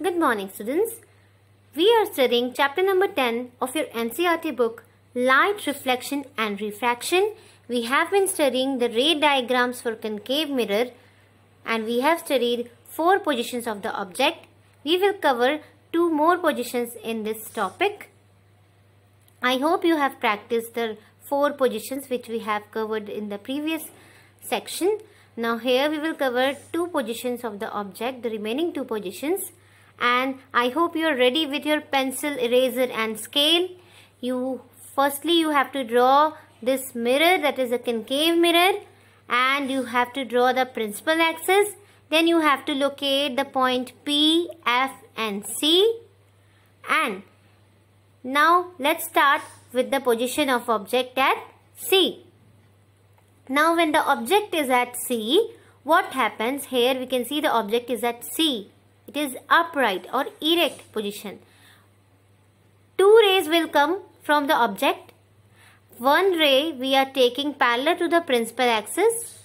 Good morning, students. We are studying chapter number 10 of your NCERT book, Light, Reflection and Refraction. We have been studying the ray diagrams for concave mirror and we have studied 4 positions of the object. We will cover 2 more positions in this topic. I hope you have practiced the 4 positions which we have covered in the previous section. Now here we will cover 2 positions of the object, the remaining 2 positions. And I hope you are ready with your pencil, eraser and scale. Firstly you have to draw this mirror, that is a concave mirror, and you have to draw the principal axis. Then you have to locate the point P, F and C. And now let's start with the position of object at C. Now when the object is at C, what happens? Here we can see the object is at C. It is upright or erect position. 2 rays will come from the object. One ray we are taking parallel to the principal axis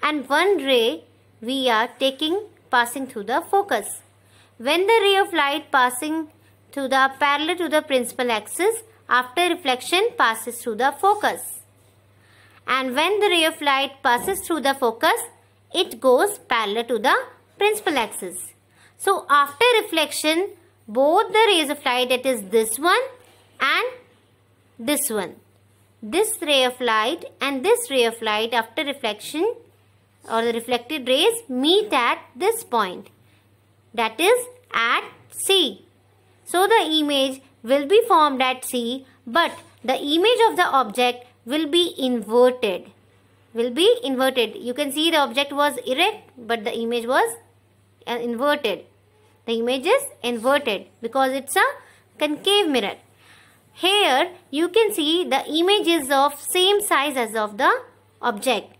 and one ray we are taking passing through the focus. When the ray of light passing to the parallel to the principal axis, after reflection passes through the focus. And when the ray of light passes through the focus, it goes parallel to the principal axis. So after reflection, both the rays of light, that is this one and this one, this ray of light and this ray of light, after reflection or the reflected rays meet at this point, that is at C. So the image will be formed at C, but the image of the object will be inverted. You can see the object was erect, but the image was inverted. The image is inverted because it's a concave mirror. Here you can see the image is of same size as of the object.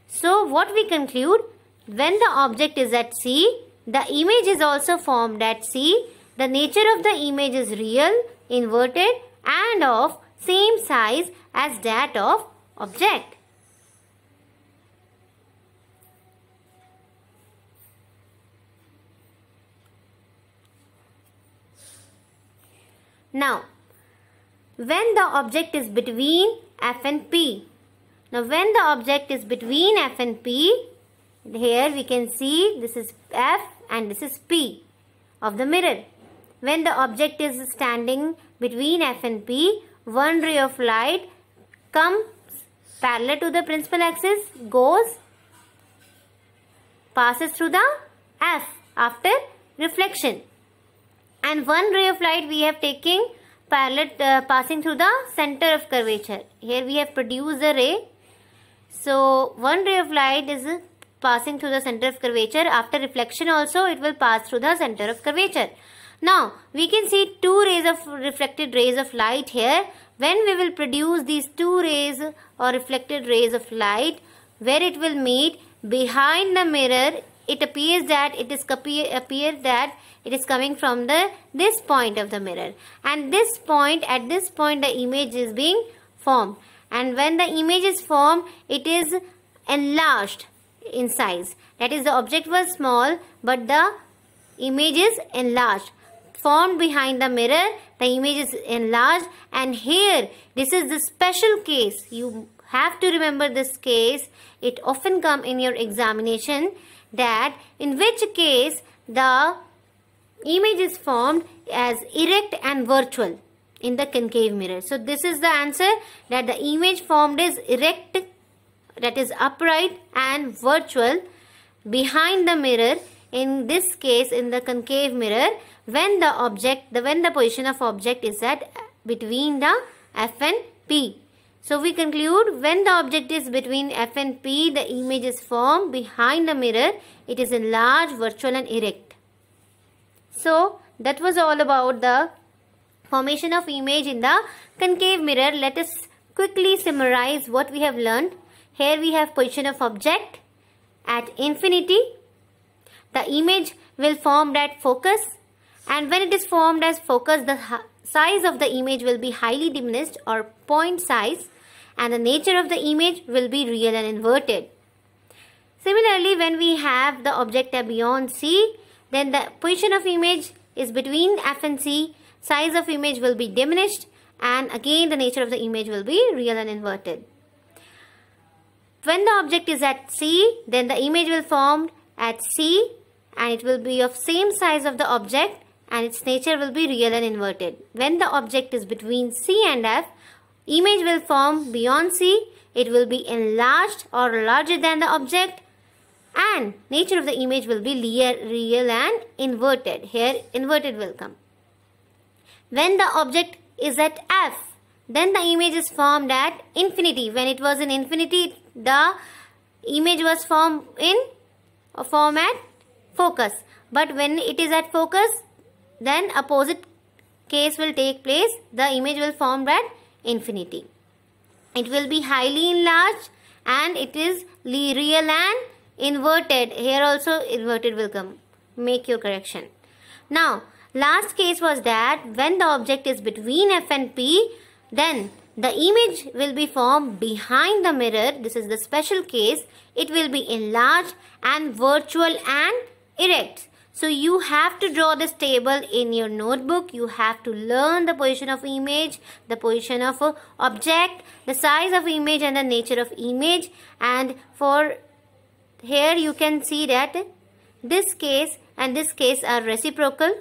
So what we conclude, when the object is at C, the image is also formed at C. The nature of the image is real, inverted and of same size as that of object. Now, when the object is between F and P. Now, when the object is between F and P, here we can see this is F and this is P of the mirror. When the object is standing between F and P, one ray of light comes parallel to the principal axis, passes through the F after reflection. And one ray of light we have taken parallel passing through the center of curvature. Here we have produced a ray. So one ray of light is passing through the center of curvature. After reflection also it will pass through the center of curvature. Now we can see 2 rays of reflected rays of light here. When we will produce these 2 rays or reflected rays of light, where it will meet behind the mirror, it appears that it is coming from this point of the mirror, and at this point the image is being formed, and when the image is formed it is enlarged in size. That is, the object was small but the image is enlarged. Formed behind the mirror, the image is enlarged, and here this is the special case. You have to remember this case. It often comes in your examination, that in which case the image is formed as erect and virtual in the concave mirror. So this is the answer, that the image formed is erect, that is upright, and virtual behind the mirror. In this case, in the concave mirror, when the position of object is at between the F and P. So we conclude, when the object is between F and P, the image is formed behind the mirror. It is enlarged, virtual and erect. So that was all about the formation of image in the concave mirror. Let us quickly summarize what we have learned. Here we have position of object at infinity. The image will form at focus, and when it is formed as focus, the size of the image will be highly diminished or point size, and the nature of the image will be real and inverted. Similarly, when we have the object beyond C, then the position of image is between F and C, size of image will be diminished, and again the nature of the image will be real and inverted. When the object is at C, then the image will form at C and it will be of same size of the object and its nature will be real and inverted. When the object is between C and F, image will form beyond C, it will be enlarged or larger than the object, and nature of the image will be real and inverted. Here inverted will come. When the object is at F, then the image is formed at infinity. When it was in infinity, the image was formed in a form at focus. But when it is at focus, then opposite case will take place. The image will form at infinity. It will be highly enlarged and it is real and inverted. Here also inverted will come. Make your correction. Now, last case was that when the object is between F and P, then the image will be formed behind the mirror. This is the special case. It will be enlarged and virtual and erect. So you have to draw this table in your notebook. You have to learn the position of image, the position of object, the size of image and the nature of image. And for here you can see that this case and this case are reciprocal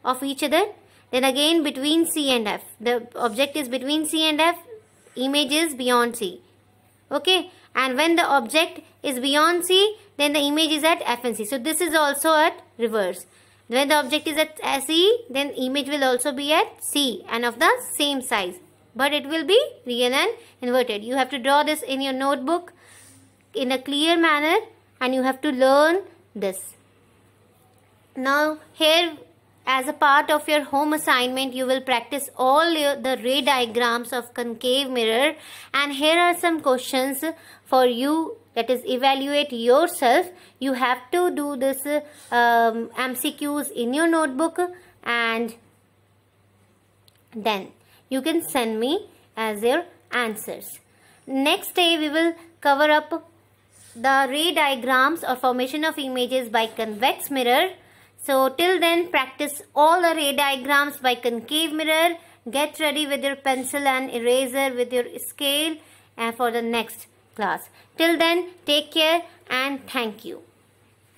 of each other. Then again between C and F. The object is between C and F, image is beyond C. Okay. And when the object is beyond C, then the image is at F and C. So this is also at reverse. When the object is at C, then image will also be at C and of the same size. But it will be real and inverted. You have to draw this in your notebook in a clear manner and you have to learn this. Now here, as a part of your home assignment, you will practice all the ray diagrams of concave mirror, and here are some questions for you, that is evaluate yourself. You have to do this MCQs in your notebook and then you can send me as your answers. Next day we will cover up the ray diagrams or formation of images by convex mirror. So till then, practice all the ray diagrams by concave mirror. Get ready with your pencil and eraser with your scale for the next class. Till then, take care and thank you.